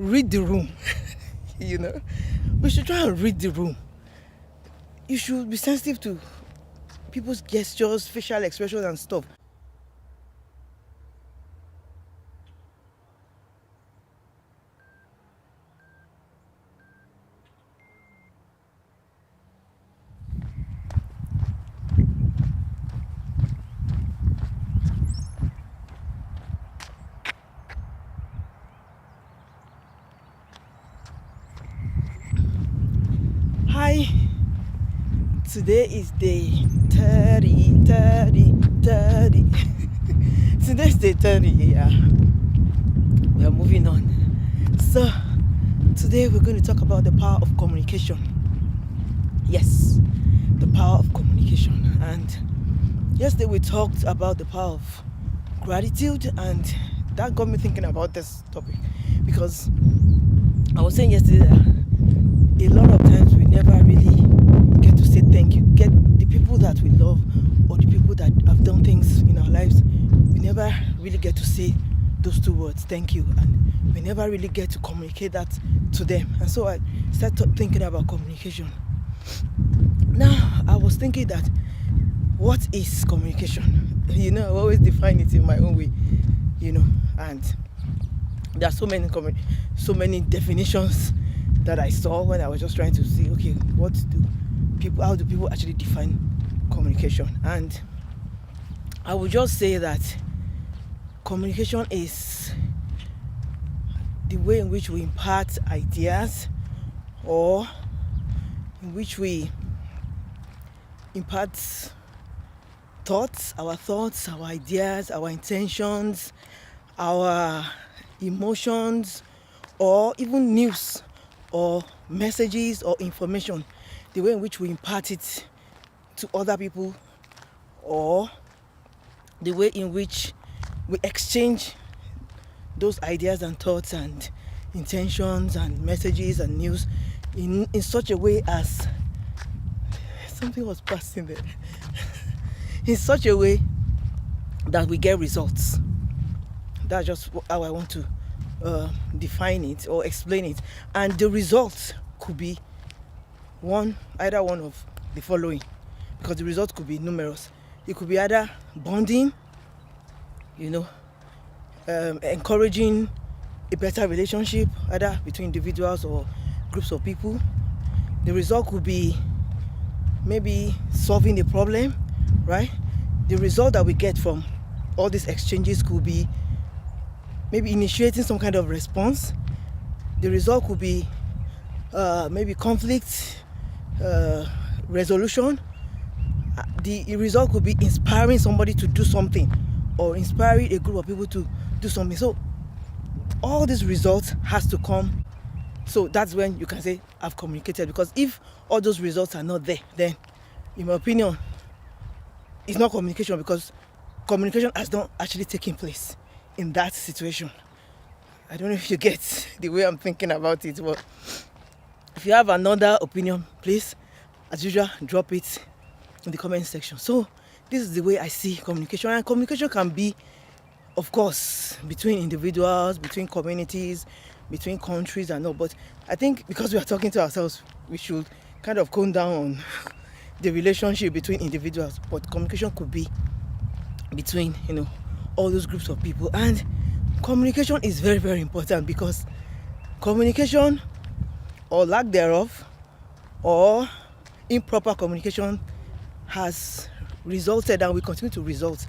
read the room. You know, we should try and read the room. You should be sensitive to people's gestures, facial expressions and stuff. Hi, today is day 30. Today's day 30, yeah. We are moving on. So, today we're going to talk about the power of communication. Yes, the power of communication. And yesterday we talked about the power of gratitude, and that got me thinking about this topic, because I was saying yesterday that a lot of times we never really get to say thank you. Get the people that we love or the people that have done things in our lives, we never really get to say those two words, thank you, and we never really get to communicate that to them. And so I started thinking about communication. Now I was thinking that, what is communication? I always define it in my own way, and there are so many definitions that I saw when I was just trying to see, okay, how do people actually define communication? And I would just say that communication is the way in which we impart ideas, or in which we impart thoughts, our ideas, our intentions, our emotions, or even news or messages or information, the way in which we impart it to other people, or the way in which we exchange those ideas and thoughts and intentions and messages and news in such a way as something was passing there in such a way that we get results. That's just how I want to define it or explain it. And the results could be either one of the following, because the results could be numerous. It could be either bonding, encouraging a better relationship, either between individuals or groups of people. The result could be maybe solving a problem, right? The result that we get from all these exchanges could be maybe initiating some kind of response. The result could be maybe conflict resolution. The result could be inspiring somebody to do something, or inspiring a group of people to do something. So all these results has to come. So that's when you can say I've communicated, because if all those results are not there, then in my opinion it's not communication, because communication has not actually taken place in that situation. I don't know if you get the way I'm thinking about it, but if you have another opinion, please, as usual, drop it in the comment section. So this is the way I see communication. And communication can be, of course, between individuals, between communities, between countries and all. But I think because we are talking to ourselves, we should kind of calm down on the relationship between individuals. But communication could be between, all those groups of people. And communication is very, very important, because communication, or lack thereof, or improper communication, has resulted and will continue to result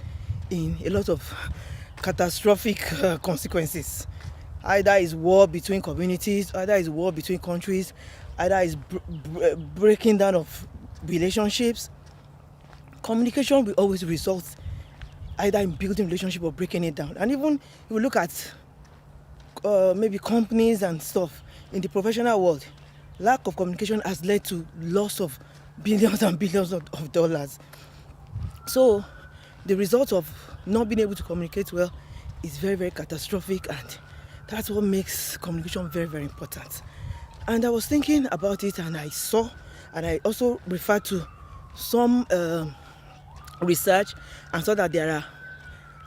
in a lot of catastrophic consequences. Either is war between communities, either is war between countries, either is breaking down of relationships. Communication will always result either in building relationship or breaking it down. And even if we look at maybe companies and stuff in the professional world, lack of communication has led to loss of billions and billions of dollars. So the result of not being able to communicate well is very, very catastrophic, and that's what makes communication very, very important. And I was thinking about it, and I saw, and I also referred to some research, and saw that there are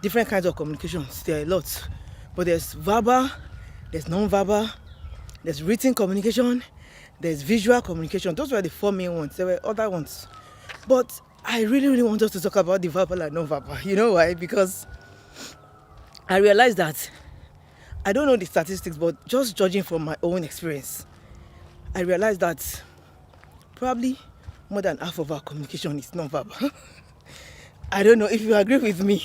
different kinds of communications. There are a lot, but there's verbal, there's non-verbal, There's written communication, there's visual communication. Those were the 4 main ones. There were other ones. But I really want us to talk about the verbal and non-verbal. You know why? Because I realized that I don't know the statistics, but just judging from my own experience, I realized that probably more than half of our communication is non-verbal. I don't know if you agree with me.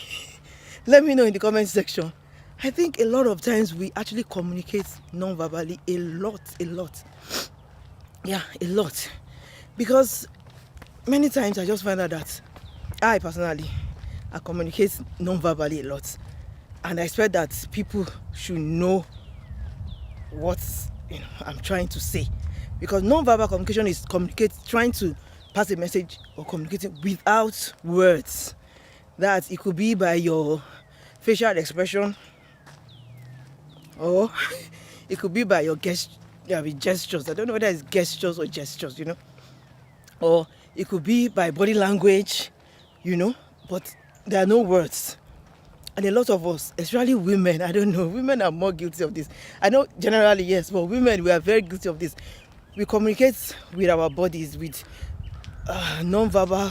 Let me know in the comment section. I think a lot of times we actually communicate non-verbally a lot. Yeah, a lot. Because many times I just find out that I personally communicate non-verbally a lot. And I expect that people should know what I'm trying to say. Because non-verbal communication is trying to pass a message or communicating without words. That it could be by your facial expression, or it could be by your gestures. I don't know whether it's gestures or gestures, or it could be by body language, but there are no words. And a lot of us, especially women, I don't know, women are more guilty of this. I know generally yes, but women, we are very guilty of this. We communicate with our bodies, with non-verbal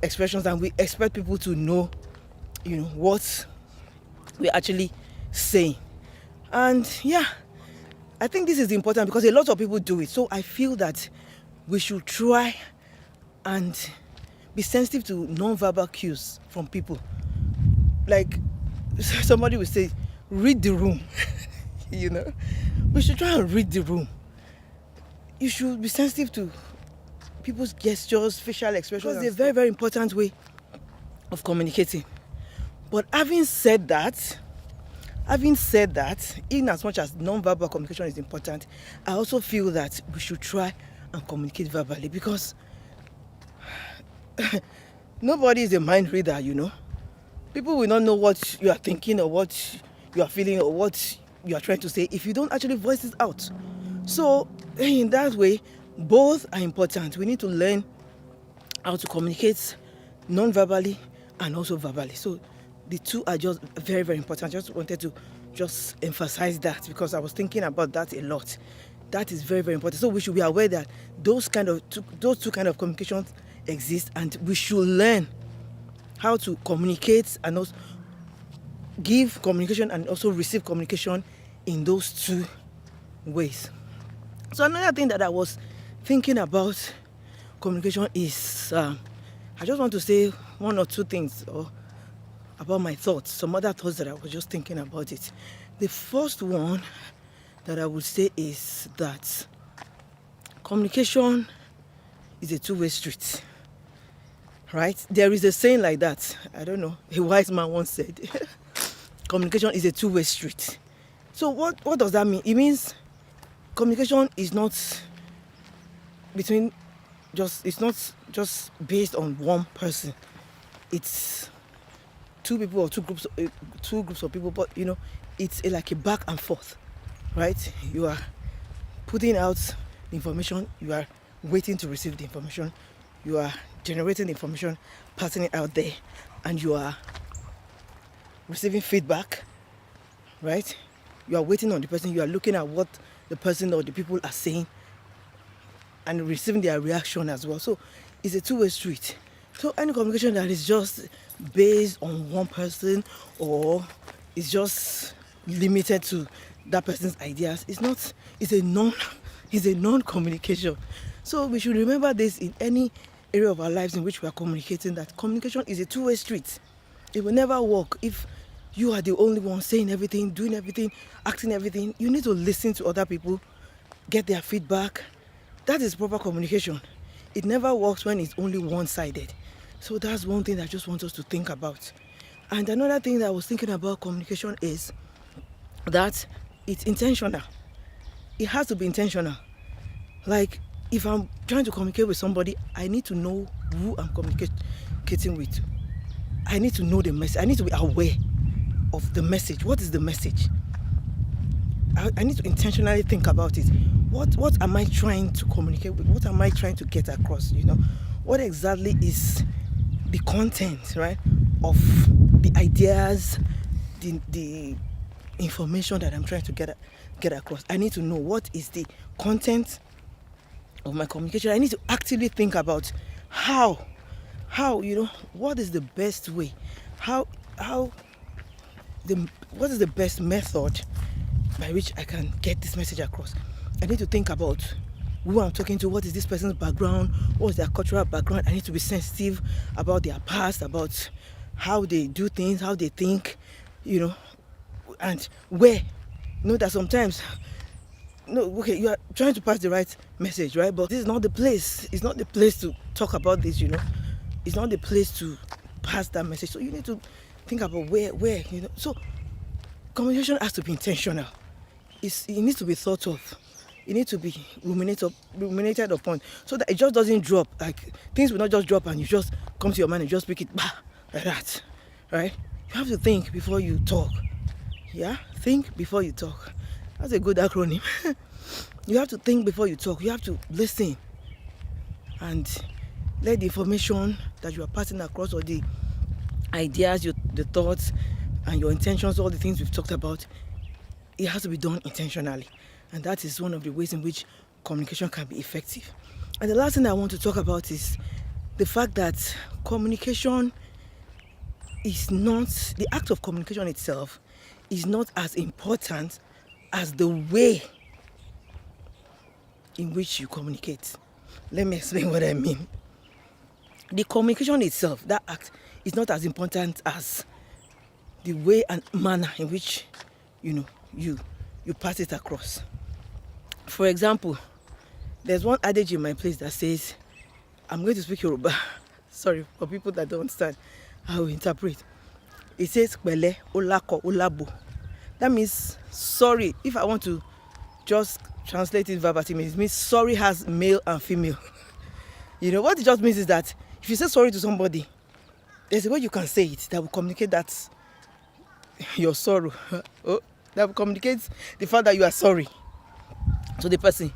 expressions, and we expect people to know, what we're actually saying. And yeah, I think this is important because a lot of people do it. So I feel that we should try and be sensitive to non-verbal cues from people. Like somebody will say, read the room. We should try and read the room. You should be sensitive to people's gestures, facial expressions. It's a very, very important way of communicating. But having said that, in as much as non-verbal communication is important, I also feel that we should try and communicate verbally, because nobody is a mind reader, People will not know what you are thinking or what you are feeling or what you are trying to say if you don't actually voice it out. So in that way, both are important. We need to learn how to communicate non-verbally and also verbally. So the two are just very, very important. I just wanted to emphasize that because I was thinking about that a lot. That is very, very important. So we should be aware that those two kind of communications exist, and we should learn how to communicate and also give communication and also receive communication in those two ways. So another thing that I was thinking about communication is, I just want to say one or two things about my thoughts, some other thoughts that I was just thinking about it. The first one that I would say is that communication is a two-way street, right? There is a saying like that. I don't know, a wise man once said, communication is a two-way street. So what does that mean? It means communication is not it's not just based on one person. It's two people or two groups of people, but it's like a back and forth, right? You are putting out the information, you are waiting to receive the information, you are generating the information, passing it out there, and you are receiving feedback, right? You are waiting on the person, you are looking at what the person or the people are saying and receiving their reaction as well. So it's a two-way street. So any communication that is just based on one person or is just limited to that person's ideas is a non-communication. So we should remember this in any area of our lives in which we are communicating, that communication is a two-way street. It will never work if you are the only one saying everything, doing everything, acting everything. You need to listen to other people, get their feedback. That is proper communication. It never works when it's only one-sided. So that's one thing that I just want us to think about. And another thing that I was thinking about communication is that it's intentional. It has to be intentional. Like, if I'm trying to communicate with somebody, I need to know who I'm communicating with. I need to know the message. I need to be aware of the message. What is the message? I need to intentionally think about it. What am I trying to communicate with? What am I trying to get across? What exactly is the content, right, of the ideas, the information that I'm trying to get get across. I need to know what is the content of my communication. I need to actively think about how what is the best way, how what is the best method by which I can get this message across. I need to think about who I'm talking to, what is this person's background, what is their cultural background. I need to be sensitive about their past, about how they do things, how they think, and where. Know that sometimes, you are trying to pass the right message, right? But this is not the place. It's not the place to talk about this, It's not the place to pass that message. So you need to think about where, So communication has to be intentional. It needs to be thought of. It needs to be ruminated upon, so that it just doesn't drop. Like, things will not just drop and you just come to your mind and just speak it like that, right? You have to think before you talk. Yeah, think before you talk. That's a good acronym. You have to think before you talk. You have to listen and let the information that you are passing across, or the ideas, the thoughts, and your intentions, all the things we've talked about, it has to be done intentionally. And that is one of the ways in which communication can be effective. And the last thing I want to talk about is the fact that communication is not, the act of communication itself is not as important as the way in which you communicate. Let me explain what I mean. The communication itself, that act, is not as important as the way and manner in which you pass it across. For example, there's one adage in my place that says, I'm going to speak Yoruba. Sorry, for people that don't understand, I will interpret. It says, Pele, Olako, Olabo. That means sorry. If I want to just translate it verbatim, it means sorry has male and female. What it just means is that if you say sorry to somebody, there's a way you can say it that will communicate that your sorrow. That will communicate the fact that you are sorry to the person.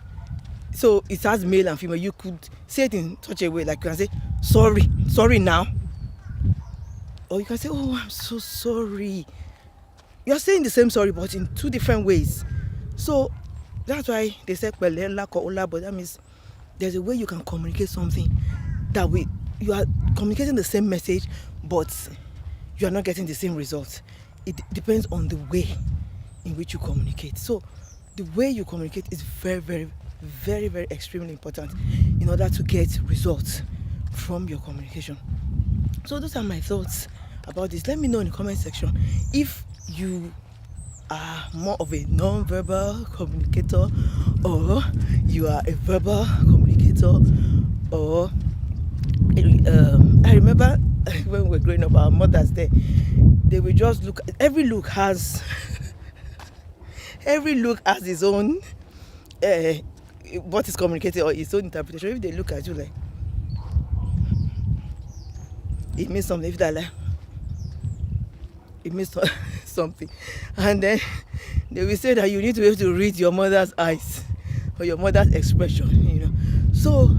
So it has male and female. You could say it in such a way, like you can say, sorry now. Or you can say, oh, I'm so sorry. You're saying the same sorry, but in two different ways. So that's why they say, but that means there's a way you can communicate something that you are communicating the same message, but you are not getting the same results. It depends on the way in which you communicate. So the way you communicate is very, very, very, very extremely important in order to get results from your communication. So those are my thoughts about this. Let me know in the comment section if you are more of a non-verbal communicator, or you are a verbal communicator, or I remember when we were growing up, our mothers they will just look. Every look has its own what is communicated, or its own interpretation. If they look at you like, it means something. If they're like, it means something. And then they will say that you need to be able to read your mother's eyes or your mother's expression, So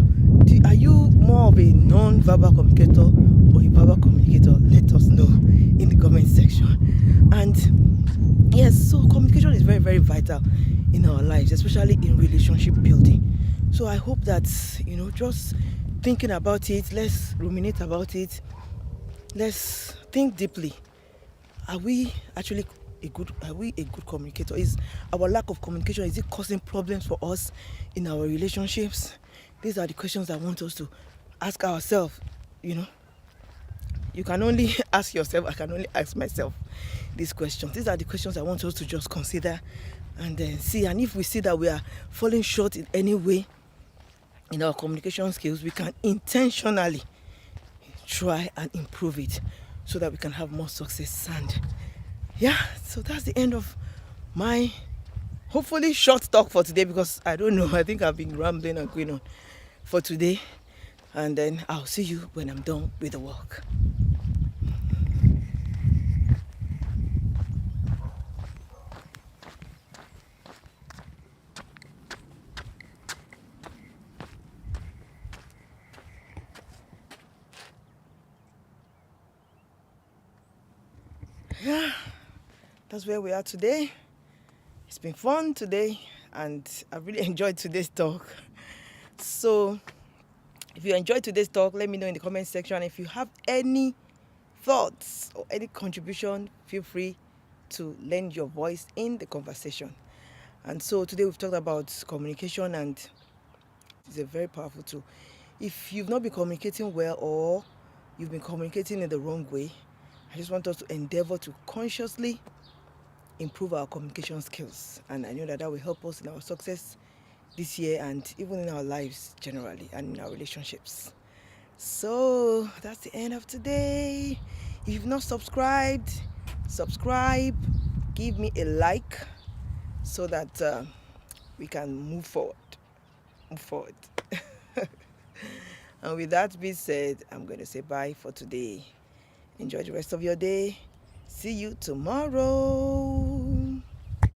are you more of a non-verbal communicator or a verbal communicator? Let us know in the comment section. And yes, so communication is very, very vital in our lives, especially in relationship building. So I hope that, just thinking about it, let's ruminate about it, let's think deeply. Are we a good communicator? Is our lack of communication, is it causing problems for us in our relationships? These are the questions I want us to ask ourselves. You can only ask yourself, I can only ask myself these questions. These are the questions I want us to just consider and then see. And if we see that we are falling short in any way in our communication skills, we can intentionally try and improve it so that we can have more success. And yeah, so that's the end of my hopefully short talk for today, because I don't know, I think I've been rambling and going on for today. And then I'll see you when I'm done with the work. Yeah, that's where we are today. It's been fun today, and I really enjoyed today's talk. So if you enjoyed today's talk, let me know in the comment section. If you have any thoughts or any contribution, feel free to lend your voice in the conversation. And so today we've talked about communication, and it's a very powerful tool. If you've not been communicating well, or you've been communicating in the wrong way, I just want us to endeavor to consciously improve our communication skills, and I know that will help us in our success this year and even in our lives generally and in our relationships. So that's the end of today. If you've not subscribed, subscribe, give me a like so that we can move forward. And with that being said, I'm going to say bye for today. Enjoy the rest of your day. See you tomorrow.